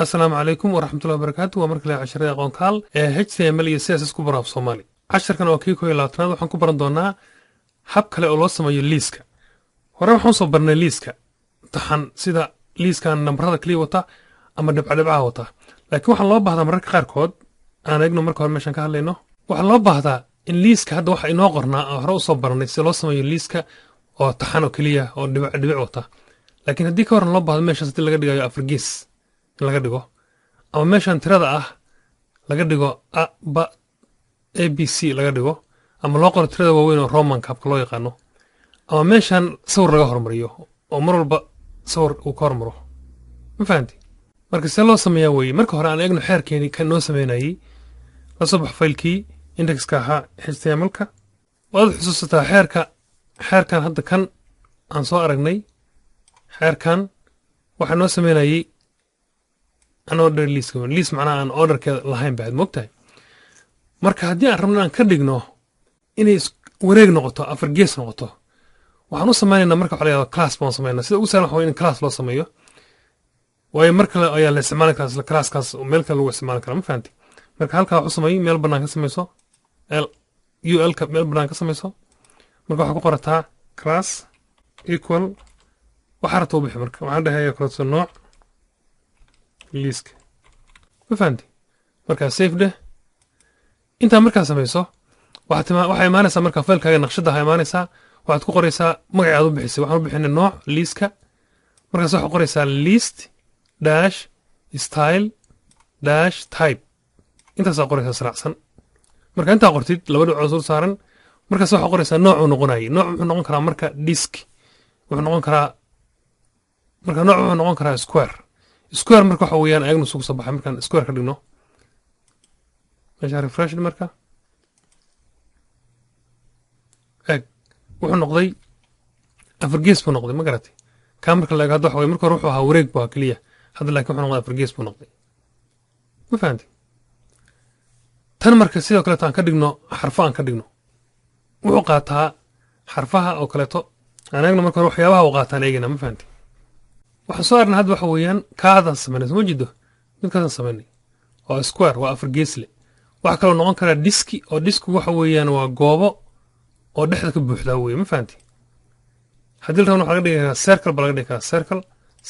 السلام عليكم ورحمة الله وبركاته ومركز عشرة أقوان كال HTML iyo CSS ku bara af Soomaali casharkan oo kii koob iyo labaatanaad waxaan ku baran doonaa hab kale oo loo sameeyo liiska hore waxaan soo barnay liiska taxan sida liiskan nambarada kaliya wata ama dhibcaha wata laakiin waxaan loo baahdaa mararka qaarkood aan eegno marka hore meeshan ka hadlayno waxaan loo baahdaa in liiska hadda waxa inoo qornaa oo hore u soo barnay si loo sameeyo liiska oo taxan oo kaliya oo dhibic wata laakiin haddii ka horan loo baahdo meeshaas hadii laga dhigayo afar gees laga dhigo ama meeshan tirada ah laga dhigo ABC laga dhigo ama loo qoro tirada waaweyn oo Roman habka loo yaqaano ama meeshan sawir laga hormariyo oo mar walba sawir uu ka hormaro ma fahanti marka si loo sameeyaa weeye marka hore aan eegno xeerkeeni kan noo sameynayay la soo bax faylkii indexka ahaa HTML-ka waad xusuusataa xeerkan hadda kan aan soo aragnay xeerkan waxa noo sameynayay an order list macnaha aan orderkeeda lahayn baad moogtahay marka haddii aan rabno aan ka dhigno inay wareeg noqoto afar gees noqoto waxaan u sameynaynaa marka waxa la yidhahdo class baan sameynaa sida ugu sahlan waxa in class loo sameeyo waayo mar kale ayaa la isticmaali karaa isla classkaas oo meel kale lagu isticmaali karaa ma fahanti marka halkaa waxu sameey meel bannaan ka samayso ul-ka meel bannaan ka samayso marka waxaa ku qorataa class equal waxaa rabta u bixi marka waxaan dhahayaa kaleeto nooc liiska ma fahanti markaa safe dheh intaa markaa samayso waxaa imaanaysaa markaa faylkaaga naqshadaha imaanaysaa waxaad ku qoraysaa magacii aad u bixisay waxaan u bixinay nooc liiska markaas waxaad qoraysaa list dash style dash type intaasaa qoraysaa sraacsan marka intaa qortid laba dhibcood sul saaran markaas waxaad qoraysaa noocuu noqonayay nooc wuxuu noqon karaa marka disk wuxuu noqon karaa marka nooc wuxuu noqon karaa square marka waxa weeyaan ayagnu sugu soo baxay markaan square ka dhigno meesha refresh marka wuxuu noqday afar gees buu noqday ma garatay ka marka la eego hadda waxa weeye marka hore wuxuu ahaa wareeg baa kaliya hadda laakiin wuxuu noqday afar gees buu noqday ma fahantay tan marka sidoo kaleeto aan ka dhigno xarfo aan ka dhigno wuxuu qaataa xarfaha oo kaleeto aan eegno marka hore waxyaabaha uu qaataan eegina ma fahantay waxaan soo arnay hadda waxa weeyaan kaadaan samaynay soo jido midkaasaan samaynay waa square waa afar geesle waxa kaloo noqon karaa diski oo disku waxa weeyaan waa goobo oo dhexda ka buuxdaa weeye ma fahanti haddii la rabno waxa laga dhigi karaa circle ba laga dhigi karaa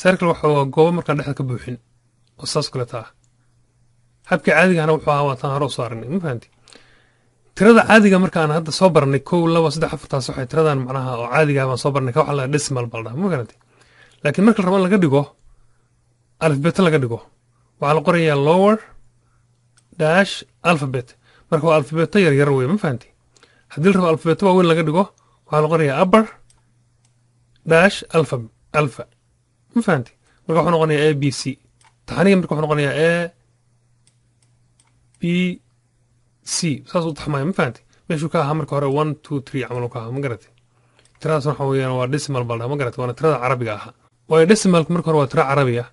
circle waxa waa goobo markaan dhexda ka buuxin oo saas kaleeta ah habkii caadigahana wuxuu ahaa waataan hore u soo aragnay ma fahanti tirada caadiga markaan hadda soo barnay 1 2 3 4 taas waxay tiradan macnaha oo caadiga baan soo barnay ka waxa la decimal bal dhaha ma fahanti laakiin marka la rabo in laga dhigo alphabet laga dhigo waxaa la qorayaa lower dash alphabet marka waa alphabet yar weeye ma fahanti haddii la rabo alphabet waaweyn laga dhigo waxaa la qorayaa upper dash alpha ma fahanti marka wuxuu noqonayaa a b c taxaniga marka wuxuu noqonayaa a b c saas u taxmaya ma fahanti meeshuu ka ahaa marka hore 1 2 3 camal ka ahaa ma garatay tiradaas waxa weeyaan waa decimal bal dhaha ma garatay waana tirada carabiga ahaa waayo decimalka marka hore waa tira carabi ah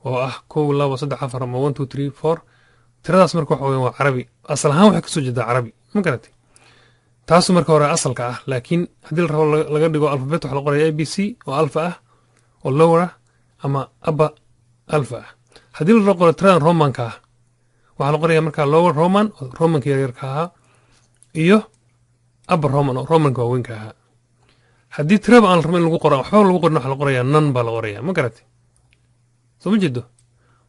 oo ah 1 2 3 4 ama 1 2 3 4 tiradaas marka waxa weeyaan waa carabi asal ahaan waxay kasoo jeedaa carabi ma garatay taasu marka hore asalka ah laakiin haddii la rabo laga dhigo alphabet waxa la qorayaa abc oo alpha ah oo lower ah ama upper alpha ah haddii la rabo tiradan romanka ah waxaa la qorayaa marka lower roman oo romanka yaryarka ahaa iyo upper roman oo romanka waaweynka ahaa haddii tiraba aan rabin lagu qoro waxba lagu qorin waxa la qorayaa nan baa la qorayaa ma garatay soo ma jeedo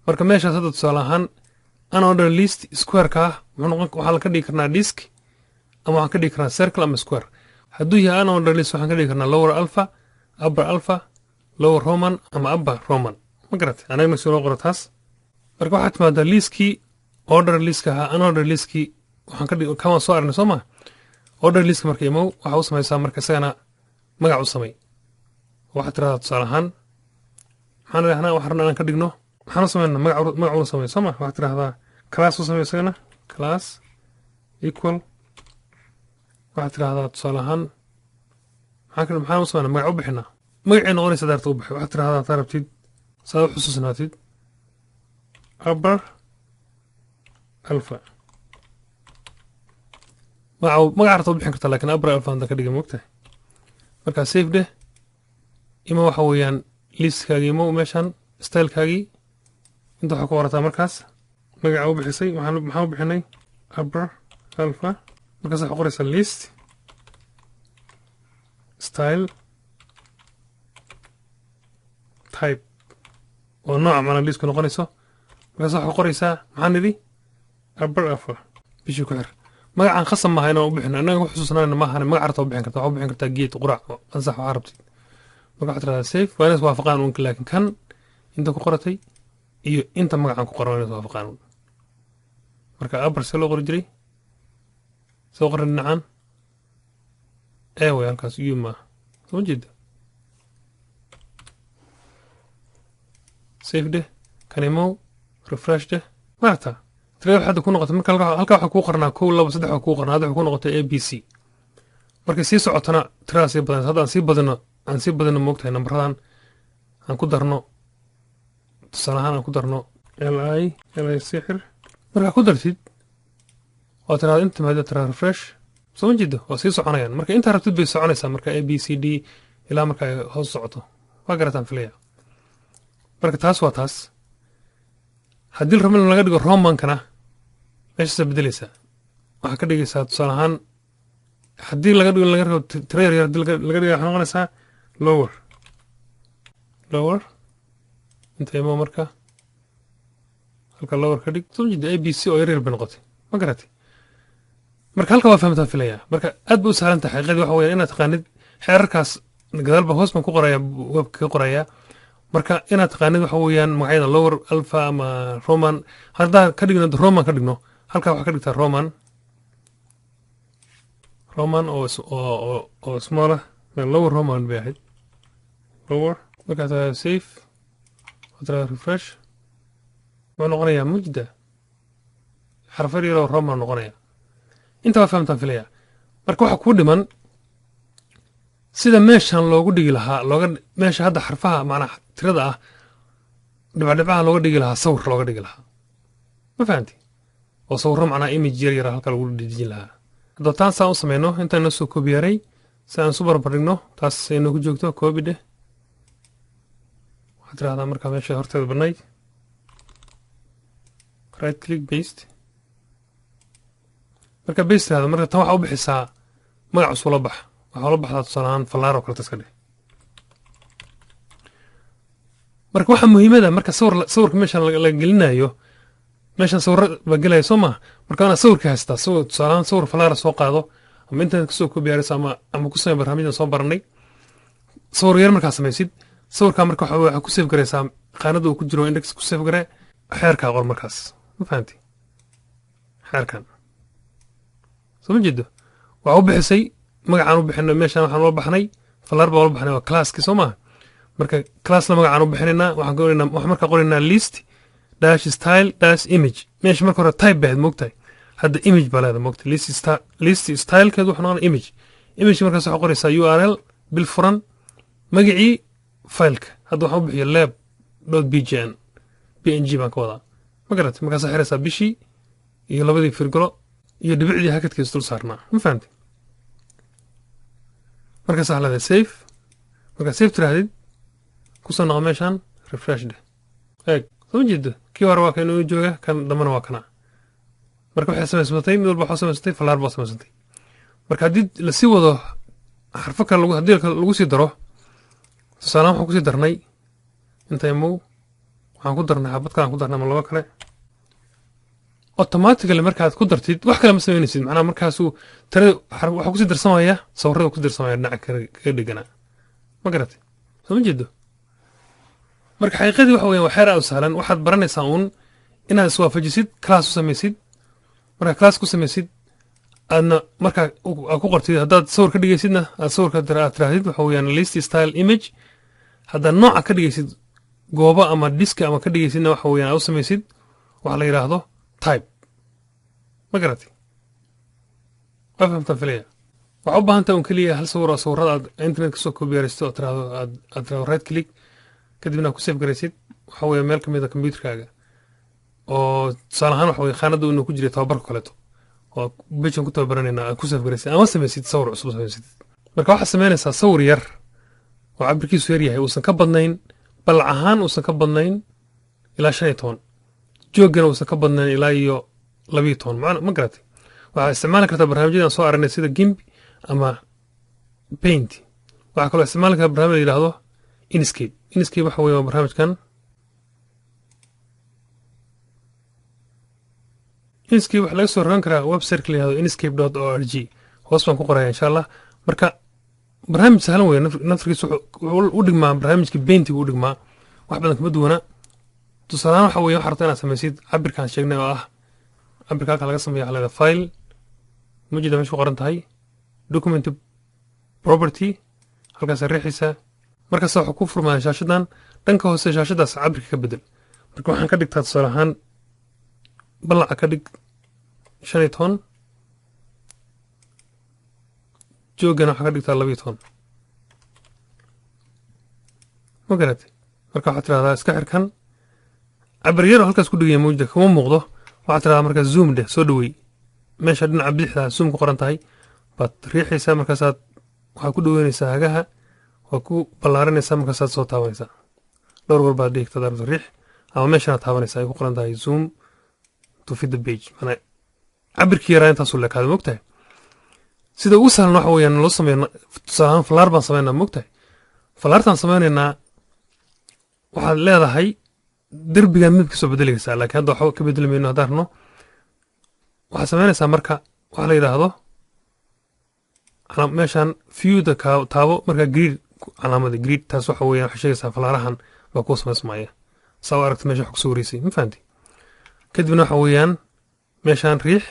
marka meeshaas hadda tusaale ahaan unordered list square-ka waxaa la ka dhigi karnaa disk ama waxaan ka dhigi karnaa circle ama square hadduu yahay unordered list waxaan ka dhigi karnaa lower alpha upper alpha lower roman ama upper roman ma garatay anagna si loo qoro taas marka waxaa timaadaa liiskii ordered listka ahaa unordered listkii waxaan ka dhigi kamaan soo aragnay soo maa ordered listka marka imow waxaa u samaysaa marka isagana magac u samay waxaad tiraahdaa tusaale ahaan maxaan idhahnaa waxaan rabnaa inaan ka dhigno maxaan u samaynaa magac ula samay soo ma waxaad tiraahdaa class u samay isagana class equal waxaad tiraahdaa tusaale ahaan maxaan u samaynaa magac u bixinaa magacii noqonaysa daarta u bixi waxaad tiraahdaa hadaa rabtid saad u xusuusnaatid upper alpha magaca rabta u bixin kartaa laakiin upper alpha hadda ka dhiga moogtahay markaa safe dheh ima waxa weeyaan liistkaagii imo meeshan stylekaagii inta waxa ku qorata markaas magaca u bixisay maxaa u bixinay upper alpha markaas waxa qoraysa list style type oo nooca macna list ku noqonayso markaas waxa qoraysa maxaa nidi upper alpha bishii ku xir magacan khasam ma hayno u bixina anaga ku xusuusnaana ma ahan magac arta u bixin kartaa waxa u bixin kartaa geed qurac ansax waxa rabtid magaca tirada save waa inaad waafaqaan uun laakiin kan inta ku qoratay iyo inta magacan ku qoran inaad waafaqaan marka upper se loo qori jiray soo qoran dhinacan way halkaas yuma soo jeeda save de kanimo refresh de maarta tirada waxaad ku noqotay marka halka waxa ku qornaa 1 2 3 waxa ku qornaa waxa ku noqotay ABC marka si socotana tirada si badan hadaan si badano moogtahay nambaradan aan ku darno tusalahan aan ku darno li sixir marka ku dartid waa tirada inta maada tirada refresh soo jeedo waa si soconayaan marka inta rabtid bay soconaysaa marka ABCD ilaa marka ay hoos socoto waa garataan filaya marka taas waa taas haddii rabno laga dhigo romankana meesha bedelaysa waxa ka dhigaysaa tusalahan haddii laga dhigo tira yar laga dhigo waxa noqonaysaa lower inta imo marka halka lower ka dhig soo jeedo ABC oo yar bay noqotay ma garatay marka halka waa fahamtaa filaya marka aad buu sahlan tahay xaqiiqadii waxa weeyaan inaad taqaanid xeerarkaas gadaalba hoos baan ku qoraya webka ka qoraya marka inaad taqaanid waxa weeyaan magacyada lower alpha ama roman haddaan ka dhigno roman ka dhigno halka waxa ka dhigtaa roman oo smaller lower roman bay ahayd lower marka safe watra refresh waa noqonaya mujda xarfar yar oo roman noqonaya inta waa fahamtaan filaya marka waxa ku dhiman sida meeshan loogu dhigi lahaa meesha hadda xarfaha macnaha tirada ah dhibcaha looga dhigi lahaa sawir looga dhigi lahaa ma fahanti oo sawirro macnaha image yar halka lagu dhijin lahaa haddaba taan saan u samayno intaan noo soo koobiyaaray si aan isu barbardhigno taas ay noogu joogto koobi dheh waxaad tirahdaa markaa meesha horteeda bannayd right click paste marka base tirahdo marka tan waxa u bixisaa magac cusub la bax waxaa la baxdaa tusaalahaan fallaar oo kale taska dheh marka waxa muhiimada marka sawirka meeshan laga gelinayo meeshan sawir ba gelaya soo ma marka ana sawirka haystaa tusaalahaan sawir fallaar soo qaado ama internet kasoo koobiyaaris ama ku samey barnaamijdan soo baranay sawir yar markaa samaysid sawirkaa marka waxa ku save garaysaa qaanada uu ku jiro index ku save gare xeerkaa qor markaas ma fahanti xeerkan soo ma jeedo waxa u bixisay magacaan u bixinay meeshan waxaan ula baxnay fallaar baa ula baxnay waa classki soo maaha marka classna magacaan u bixinaynaa waxaan markaa qoraynaa list dash style dash image meesha marka hore type baad moogtahay hadda image baa leeda moogtahay list stylekeedu wuxuu noqonaa image markaas waxaa qoraysaa URL bil furan magacii fileka hadda waxaan u bixiyo lab.png baan ka wadaa ma garatay markaasaa xiraysaa bishii iyo labadii firgalo iyo dhibicdii hakadkiisa dul saarnaa ma fahamtay markaas waxaa leedahay safe markaa safe tirahdid kusoo noqo meeshaan refresh dheh eeg soo jeedo kii hore waa kan inuu jooga kan dambana waa kana marka waxay samaysmatay mid walba waxaa samaysatay fallaar baa samaysatay marka haddii lasii wado xarfo kale haddii lagu sii daro tusaalahaan waxaan kusii darnay inta imow waxaan ku darnay xabad kale aan ku darnay ama laba kale automatically markaad ku dartid wax kale ma samaynaysid macnaha markaasuu tirada waxaa kusii darsamaya sawirrada kusii darsamaya dhinaca kaga dheganaa ma garatay soo ma jeedo marka xaqiiqadii waxa weeyaan waa xeer aad u sahlan waxaad baranaysaa uun inaad iswaafajisid class u samaysid markaa class ku samaysid aadna markaa aad ku qortid haddaad sawir ka dhigaysidna aad sawirka aad tirahdid waxa weeyaan list style image haddaad nooca ka dhigaysid goobo ama diska ama ka dhigaysidna waxa weeyaan aad u samaysid waxa la yidhaahdo type ma garatay waa fahamtaan filaya waxaa u baahan tahay un keliya hal sawir oo sawirrada aad internet kasoo koobiyaraysid oo aad tirahdo right click kadibna ku save garaysid waxa weeye meel ka mid a computerkaaga oo tusaale ahaan waxa weye khaanada inuu ku jiray tababarka kaleeto oo bejan ku tababaranayna aad ku save garaysid ama samaysid sawir cusub samaysid marka waxaad samaynaysaa sawir yar oo cabirkiisu yar yahay uusan ka badnayn balac ahaan uusan ka badnayn ilaa 15 joogana uusan ka badnayn ilaa iyo 12 macna ma garatay waxaa isticmaali kartaa barnaamijyada soo aragnay sida GIMP ama Paint waxaa kaloo isticmaali kartaa barnaamij la yiraahdo Inkscape waxa weeye barnaamijkan Inkscape waxa laga soo rogan karaa website la yiraahdo inkscape.org hoos baan ku qorayaa insha Allah marka barnaamij sahlan weeye naftigiisu wuxuu u dhigmaa barnaamijka Paint u dhigmaa wax badan kama duwana tusaale waxa weeye waxa rabtaa inaad samaysid cabirkan sheegnay oo ah cabirka laga sameeyo xalada file mujida meesha ku qoran tahay document property halkaas riixaysa markaas waxa ku furmaa shaashadan dhanka hoose shaashadaas cabirka ka bedel marka waxaan ka dhigtaa tusaale ahaan balaca ka dhig 15 joogana waxa ka dhigtaa 12 ma garatay marka waxa tiraahdaa iska xirkan cabir yar halkaas ku dhigay mujida kuma muuqdo waxa tiraahdaa marka zoom de soo dhaweey meesha dhinaca bidixda zoom ku qoran tahay baad riixaysaa markaas waxa ku dhaweynaysaa hagaha waa ku ballaarinaysaa markaas soo taabanaysaa dhowr goor baad dhigtaa darto riix ama meesha taabanaysaa ay ku qoran tahay zoom to fit the page mana cabirkii yara intaas uu leekaado mogtahay sida ugu sahlan waxa weeyaan loo sameeyo tusaale falaar baan sameynaa mogtahay falaartan sameynaynaa waxaad leedahay derbigan midabkiisa bedelaysaa laakiin hadda waxa ka bedelmayno hadarno waxaad sameynaysaa marka waxa la yiraahdo meeshan view da taabo marka grid calaamada grid taas waxa weeyaan waxa sheegaysaa falaarahan waa ku sameysmaaya soo aragti meesha wax ku soo wareysay ma fahanti kadibna waxa weeyaan meeshan riix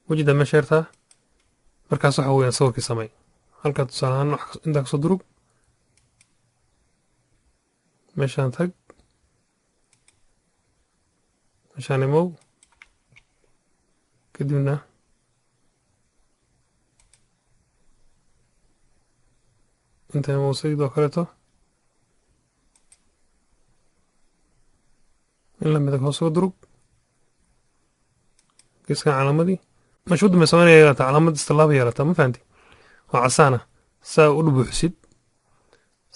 wajida meesha yarta markaas waxa weeyaan sawirkii samay halka tusaalahan inta ka soo durug meeshan tag meeshan imow kadibna inta imow sidoo kaleeto in la mid ah hoos uga durug geeskan calaamadii meesha u dambe samaynaya calaamad istilaaba yeelata ma fahanti waa casaana saa u dhubuuxsid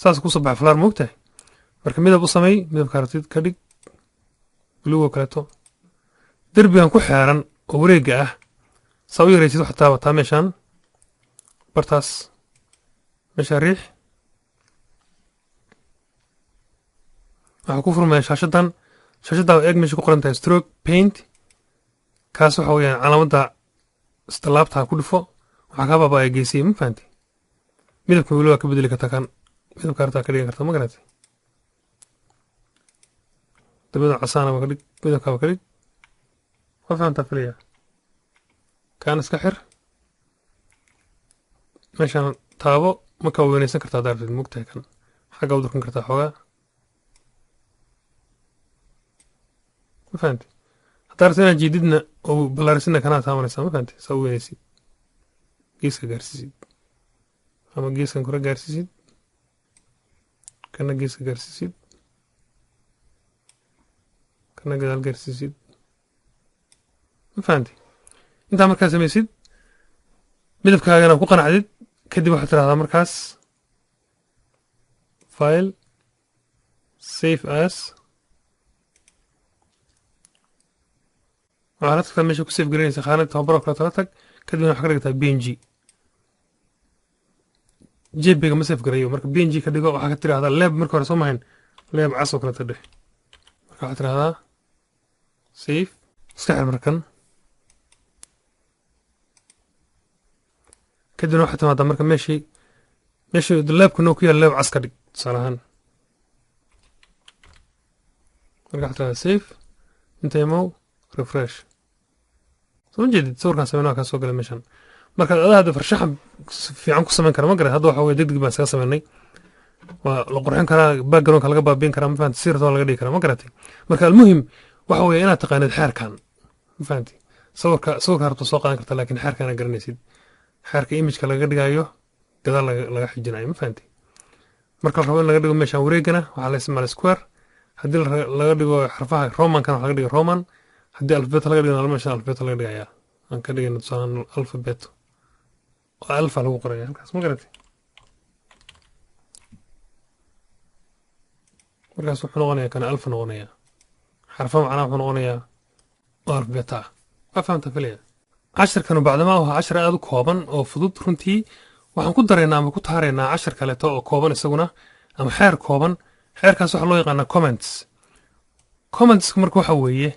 saas ku soo baxa falaar moogtahay marka midab u sameey midabka rabtid ka dhig buluugoo kaleeto derbigan ku xeeran oo wareega ah saa u yaraysid waxaa taabataa meeshan bartaas meesha riix waxaa ku furmaya shaashadan shaashadaa eeg meesha ku qoran tahay stroke paint kaas waxa weeyaan calaamadda istilaabta ku dhifo waxaa kaa baaba'aya geesiye ma fahanti midabka weli waa ka bedeli kartaa kan midabka hartaa ka dhigan karta ma garatay dabada casaana waa ka dhig midabka waa ka dhig waa fahantaa filaya kaan iska xir meeshaan taabo markaa weynaysan kartaa daartid mugtahay kan xagga u durkan kartaa xoogaa ma fahanti haddaa rabta inaad jeedidna oo ballaarisidna kanaa taabanaysaa ma fahanti saa u weynaysid geeska gaarsiisid ama geeskan kore gaarsiisid kana geeska gaarsiisid kana gadaal gaarsiisid ma fahanti intaa markaa samaysid midabkaagana ku qanacdid kadib waxaad tirahdaa markaas file save as waxaa la tagtaa meesha ku save garinaysa khaanad tababaro kale tala tag kadibna waxaa ka dhigtaa bng jpega ma save garayo marka bng ka dhigo waxaa ka tirahdaa leeb marka hore soo mahayn leeb cas oo kaleta dheh marka waxaad tirahdaa save iska xir markan kadibna waxaad timaadaa marka meeshii leebkuna ku yaal leeb cas ka dhig tusaale ahaan marka waxaad tirahdaa save inta imow refresh soo jeedid sawirkan sameyn waa kaa soo galay meeshan marka adaa hadda farshaxan fiican ku samayn kara ma garat hadda waxa weye degdeg baan isaga sameynay waa la qurxin karaa backgroundka laga baabiin karaa ma fahanti sirta laga dhigi karaa ma garatay marka almuhim waxa weeye inaad taqaanid xeerkan ma fahanti sawirka rabta soo qaadan karta laakiin xeerkan aad garanaysid xeerka imageka laga dhigayo gadaal laga xijinayo ma fahanti marka la rabo in laga dhigo meeshan wareegana waxaa la isticmaala square haddii laga dhigo xarfaha romankan waxa laga dhigo roman haddii alfabet laga dhigana meeshan alfabet laga dhigayaa aan ka dhigayna tusaalan alfabet oo alfa lagu qoraya halkaas ma garatay markaas wuxuu noqonayaa kana alfa noqonayaa xarfa macnaha wuxuu noqonayaa oo alfabeta ah waa fahamta filaya casharkanu bacdamaa waa cashar aad u kooban oo fudud runtii waxaan ku daraynaa ama ku taaraynaa cashar kaleeto oo kooban isaguna ama xeer kooban xeerkaas waxaa loo yaqaanaa commentska marka waxa weeye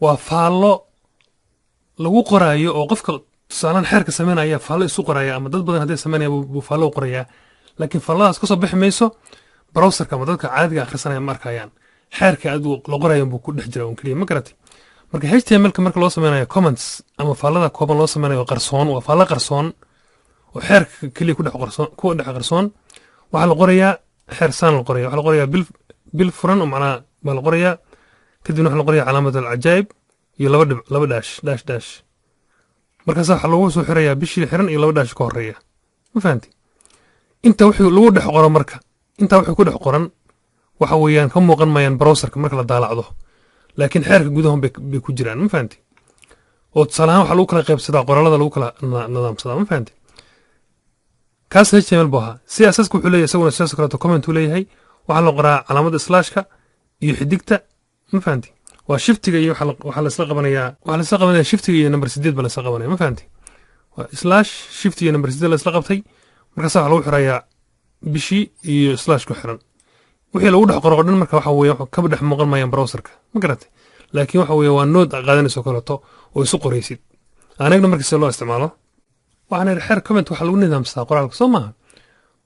waa faallo lagu qoraayo oo qofka tusaalaan xeerka samaynaya faallo isu qoraya ama dad badan hadday samaynaya buu faallo u qorayaa laakiin faalladaas kasoo bixi mayso browserka ama dadka caadiga akhrisanaya ma arkayaan xeerka aad la qorayan buu ku dhex jira un keliya ma garatay marka htmlka marka loo samaynayo comments ama faallada kooban loo samaynayo qarsoon waa faallo qarsoon oo xeerka keliya ku dhex qarsoon waxaa la qorayaa xeer saan la qoraya waxaa la qorayaa bil furan oo macnaha baa la qorayaa kadibna waxaa la qorayaa calaamad alcajaa'ib iyo laba dhaash markaas waxaa lagu soo xirayaa bishii xiran iyo laba dhaash ka horeeya ma fahanti inta wixii lagu dhex qoro marka intaa wixii ku dhex qoran waxa weeyaan ka muuqan mayaan browserka marka la daalacdo laakiin xeerka gudahoon bay ku jiraan ma fahanti oo tusaale ahaan waxaa lagu kala qaybsadaa qoraalada lagu kala nidaamsadaa ma fahanti kaas html buu ahaa css wuxuu leeyahay isaguna sidaasoo kaleeto comment uu leeyahay waxaa la qoraa calaamada slashka iyo xidigta ma fahanti waa shiftiga iyo waxaa la isla qabanayaa shiftiga iyo number 8 baa la isla qabanaya ma fahanti waa slash shift iyo number 8 la isla qabtay markaas waxaa lagu xirayaa bishii iyo slash ku xiran wixii lagu dhex qoro dhan marka waxa weeye kaba dhex muuqan maayaan browserka ma garatay laakiin waxa weeye waa nood qaadanayso kaleeto oo isu qoraysid anagna marka si loo isticmaalo waxaan idhi xeer comment waxaa lagu nidaamsadaa qoraalka soo maaha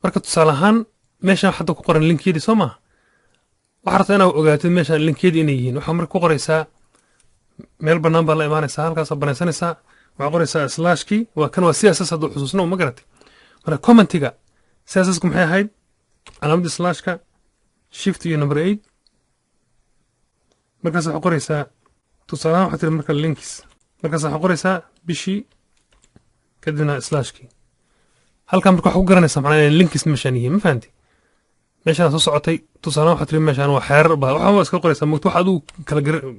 marka tusaale ahaan meeshaan hadda ku qoran linkyadii soo maaha waxaa rabtaa inaad ogaatid meeshaan linkyadii inay yihiin waxaa marka ku qoraysaa meel bannaan baa la imaanaysaa halkaasaa banaysanaysaa waxaa qoraysaa slashkii waa kan waa css hadduu xusuusno ma garatay marka commentiga cssku maxay ahayd calaamadii slashka shift iyo number 8 markaas waxaa qoraysaa tusaale ahaan waxaa tiri marka links markaas waxaa qoraysaa bishii kadibna slashkii halkan marka waxaa ku garanaysaa macnaa inay linkis meeshaan yihiin ma fahanti meeshaan soo socotay tusaale waxaa tiri meeshaan waa xeerar baa waxaa iska qoraysaa mogta wax adigu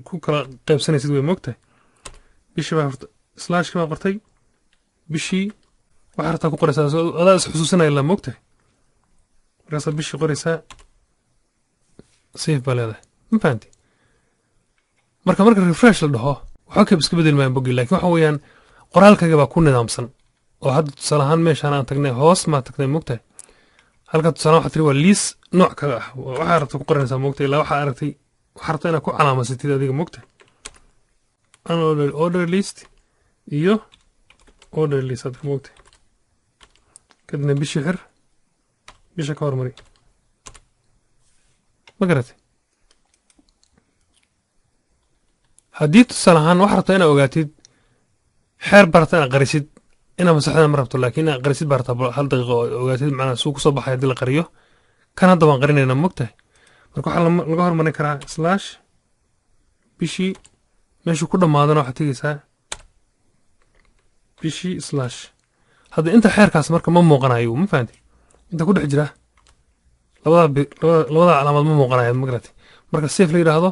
ku kala qaybsanaysid way mogtahay bishii baa slashkii baa qortay bishii waxaa rabtaa ku qoraysaa adaa is xusuusinaya la mogtahay markaasaa bishii qoraysaa safe baa leedahay ma fahanti marka refresh la dhaho waxba kaba iska bedeli maayan boggii laakiin waxa weeyaan qoraalkayga baa ku nidaamsan oo hadda tusaale ahaan meeshaan aan tagnay hoos maa tagnay mogtahay halka tusaale waxaa tiri waa liis nooc kaga ah waxaa rabta ku qoranaysaa mogtahay ilaa waxaa aragtay waxaa rabta inaad ku calaamasatid adiga mogtahay order list iyo order list hadda mogtahay kadibna bishii xir bisha ka hormari ma garatay haddii tusaale ahaan waxaa rabtaa inaad ogaatid xeer baa rabtaa inaad qarisid inaad masaxdana ma rabto laakiin inaad qarisid baa rabtaa hal daqiiqo oo ogaatid macnaha suu kusoo baxay haddii la qariyo kan hadda waan qarinaynaa mogtahay marka waxaa laga hormarin karaa slash bishii meeshuu ku dhammaadana waxaad tegaysaa bishii slash hadda inta xeerkaas marka ma muuqanayo ma fahanti inta ku dhex jira labada calaamad ma muuqanayo ma garatay marka safe la yidhaahdo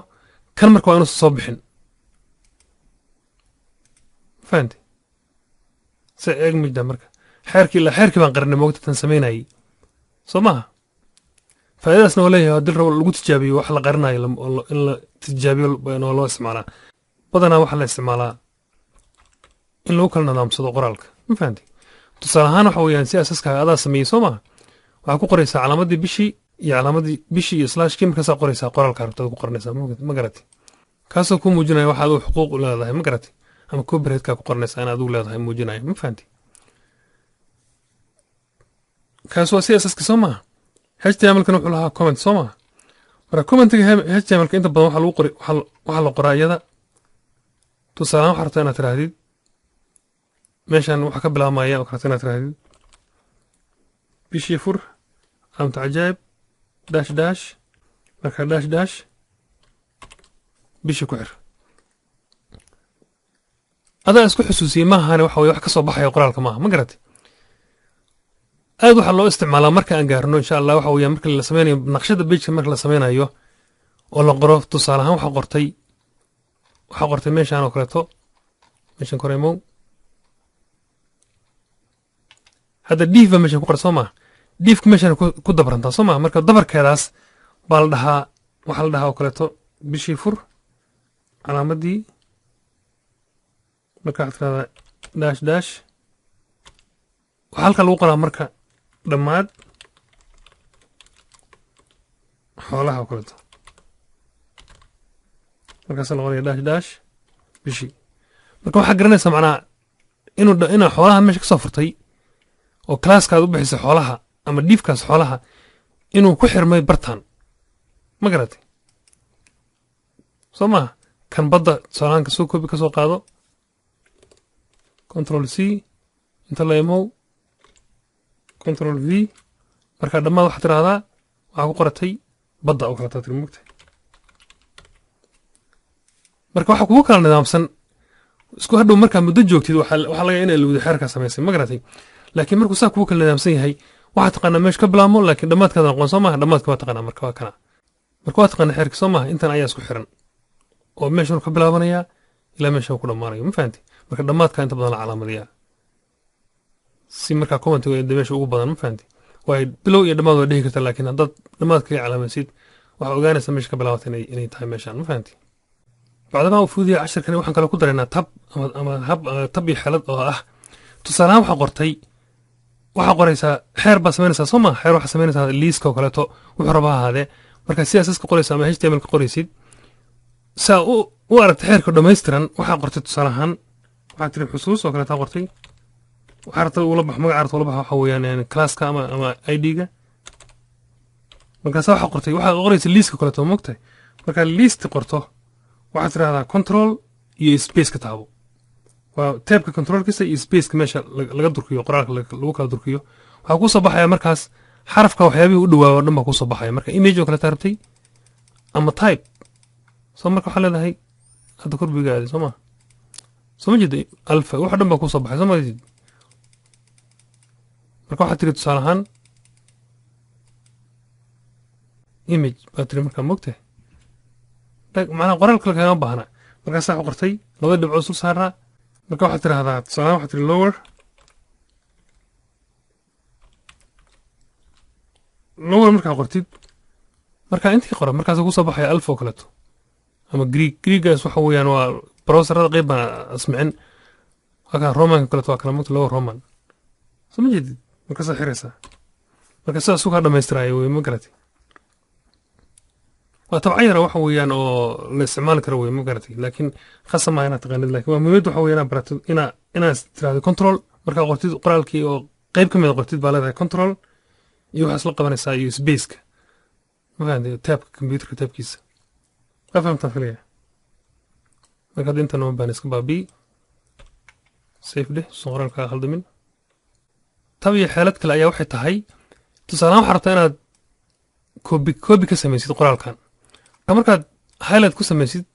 kan marka waa inuusan soo bixin fahanti se eeg mijda marka xeerkii baan qarinay moogta tan samaynayay soo maaha faa'iidadaasna waa leeyahay haddii rabo lagu tijaabiyo wax la qarinayo in la tijaabiyo noo loo isticmaalaa badanaa waxaa la isticmaalaa in lagu kala nidaamsado qoraalka ma fahanti tusaale ahaan waxa weeyaan si asaskaaga adaa sameeyey soo maaha waxaa ku qoraysaa calaamadii bishii iyo slashkii markaasaa qoraysaa qoraalka rabtada ku qoranaysaa ma garatay kaasoo ku muujinaya waxa adigu xuquuq leedahay ma garatay ama copyright-kaa ku qoranaysaa in adigu leedahay muujinaya ma fahanti kaas waa css-ka soo maaha html-kan wuxuu lahaa comment soo maaha marka commentiga html-ka inta badan waxaa la qoraa iyada tusaalehaan waxaa rabtaa inaad tiraahdid meeshaan waxaa ka bilaabmaya oo karata inaad tiraahdid bishii fur calaamata cajaa'ib dash marka dash bishii ku xir adaa isku xusuusiyey maahane waxa weye wax ka soo baxaya qoraalka maaha ma garatay aad waxaa loo isticmaalaa marka aan gaarno insha allah waxa weeyaan marka la sameynayo naqshada bejka marka la sameynayo oo la qoro tusaale ahaan waxaa qortay meeshaan oo kaleeto meeshaan koreemow hadda diif baa meeshaan ku qoran soo maha diifka meeshaan ku dabrantaa soo maha marka dabarkeedaas baa la dhahaa waxaa la dhahaa oo kaleeto bishii fur calaamadii marka waxaad tirahdaa dash dash waxaa halka lagu qoraa marka dhammaad xoolaha oo kaleeto markaasa la qoraya dash dash bishii marka waxaa garanaysaa macnaha inaa xoolaha meesha ka soo furtay oo classkaad u bixisay xoolaha ama dhiifkaas xoolaha inuu ku xirmay bartaan ma garatay soo maaha kan badda tusaalahaanka soo koobi ka soo qaado control c inta la imow control v markaa dhammaad waxaad tirahdaa waxaa ku qoratay badda oo kaletaa tiri mugta marka waxaa kugu kala nidaamsan isku hadhow markaa muddo joogtid waxaa laga inay lawada xeerkaa samaysay ma garatay laakiin markuu saa kugu kala nidaamsan yahay waxaa taqaanaa meesha ka bilaabmo laakiin dhammaadkaada noqon soo maaha dhammaadka waa taqaanaa marka waa kana marka waa taqaanaa xeerka soo maaha intan ayaa isku xiran oo meeshan ka bilaabanayaa ilaa meesha ku dhammaanayo ma fahanti marka dhammaadka inta badan la calaamadiyaa si markaa commentiga ee meesha ugu badan ma fahanti waayo bilow iyo dhammaad waa dhihi karta laakiin haddaad dhammaadka ka calaamaysid waxaa ogaanaysa meesha ka bilaabata inay tahay meeshaan ma fahanti bacdamaa uu fuudiya casharkani waxaan kaloo ku daraynaa tab iyo xelad oo ah tusaalahaan waxaa qoraysaa xeer baa samaynaysaa soo maa xeer waxaa samaynaysaa liiska oo kaleeto wuxuu rabaa ahaadee markaa CSS ka qoraysa ama HTML ka qoraysid saa u aragta xeerka dhammaystiran waxaa qortay tusaalahaan waxaa tiri xusuus oo kaleetaa qortay waxaa rabta ula bax magaca rabta ula bax waxa weeyaan classka ama ID-ga markaasa waxaa qortay waxaa qoraysa liiska kaleeto mogtahay markaa liist qorto waxaad tirahdaa control iyo space ka taabo waa taabka controlkiisa iyo spaceka meesha laga durkiyo qoraalka lagu kala durkiyo waxaa kusoo baxaya markaas xarafka waxyaabihii u dhawaa oo dhan baa kusoo baxaya marka image oo kaleeta rabtay ama type soo marka waxaa leedahay hadda korbiga aadi soo maa soo ma jeeda alfa wax dhan baa kusoo baxay soo ma jeed marka waxaad tiri tusaale ahaan image baa tiri markaa mogtahay macnaha qoraalka kagama baahna markaasaa waxaa qortay laba dhibcood sul saaraa marka waxaad tirahdaa tusaalahaan waxaad tiri lower markaa qortid markaa intii qora markaasa kusoo baxaya alfa oo kaleeto ama greegaas waxa weeyaan waa browserada qeyb baan asmicin waa kaa romanka kaleeto waa kala mogta lower roman soo ma jeedid markaasaa xiraysaa marka sidaas ukaa dhamaystiraayo wey ma garatay waa tabca yara waxa weeyaan oo la isticmaali karo wey ma garatay laakiin khasa maaha inaad taqaanid lakin waa muhiimad waxa weya inaad baratid inaad tirahdo control markaa qortid qoraalkii oo qeyb ka mid qortid baa leedahay control iyo waxaa isla qabanaysaa iyo spaceka ma fahamtay taabka computerka taabkiisa waa fahamtaan filaya marka hadda inta noma baan iska baabii safe dheh susan qoraalkaa haldamin tab iyo xeelad kale ayaa waxay tahay tusaalahaan waxaa rabtaa inaad koobi ka samaysid qoraalkan markaad highlight ku samaysid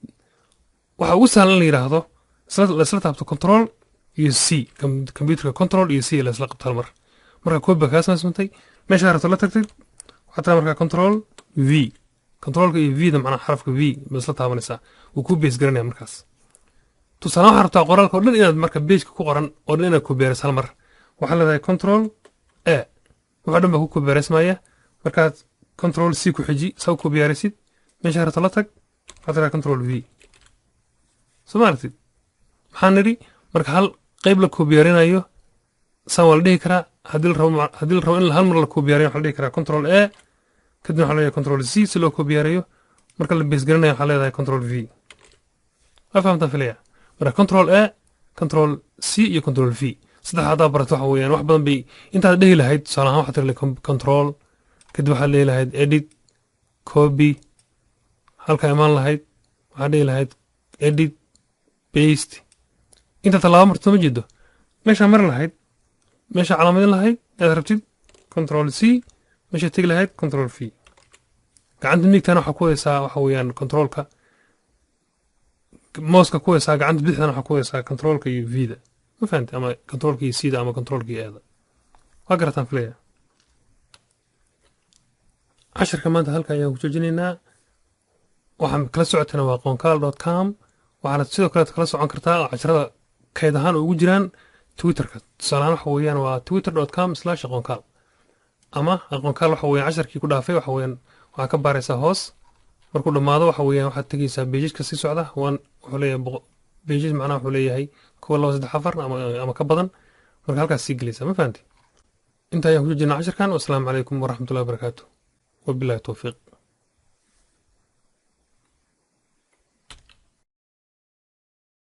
waxaa ugu sahlan in la yidhaahdo laisla taabto control iyo c computerka control iyo c laisla qabto hal mar markaa koobi baa kaa samaysmantay meeshaa rabto la tagtid waxaa tiraa markaa control v controlka iyo v da macnaa xarafka v baad isla taabanaysaa wuu kuu bees garanaya markaas tusaale waxaa rabtaa qoraalka oo dhan inaad marka beejka ku qoran oo dhan inaad koobiyaarayso hal mar waxaa leedahay control a waxaa dhan baa ku koobiyaaraysmaya markaad control c ku xiji saa u koobiyaaraysid meeshaa rabto la tag waxaa tiraa control v soo ma aragtid maxaa nidhi marka hal qeyb la koobiyaarinayo saan waa la dhihi karaa haddii la rabo in hal mar la koobiyaarayo waxaa la dhihi karaa control a kadibna waxaa leedahay control c si loo koobiyaarayo marka la beesgaranayo waxaa leedahay control v waa fahamtaan filaya marka control a control c iyo control v saddex haddaa barato waxa weeyaan wax badan bay intaad dhehi lahayd tusaale ahaan waxaa tiri control kadib waxaad lehi lahayd edit copy halkaa imaan lahayd waxaad dhihi lahayd edit baste inta tallaabo marto ma jeedo meeshaa mari lahayd meeshaa calaamadin lahayd aad rabtid control c meeshaa tegi lahayd control v gacanta miigtana waxaa ku wadaysaa waxa weeyaan controlka mouska ku wadaysaa gacanta bidixdana waxaa ku wadaysaa controlka iyo v da ma fahamti ama controlka iyo c da ama controlka iyo eeda waa garataan filaya casharka maanta halka ayaan ku joojinaynaa waxaan kala socotana waa aqoonkaal.com waxaana sidoo kale kala socon kartaa oo casharada kayd ahaan ugu jiraan twitterka tusaalahaan waxa weeyaan waa twitter.com/aqoonkaal ama aqoonkaal waxa weeyaan casharkii ku dhaafay waxa weeyaan waxaa ka baaraysaa hoos markuu dhamaado waxa weeyaan waxaad tagaysaa pageska sii socda wuxuu leeyahay pages macnaha wuxuu leeyahay 1 2 3 4 ama ka badan marka halkaas sii gelaysaa ma fahanti inta ayaan ku jirnaa casharkan wassalaamu calaykum waraxmatullahi wabarakaatuh wabillahi tawfiiq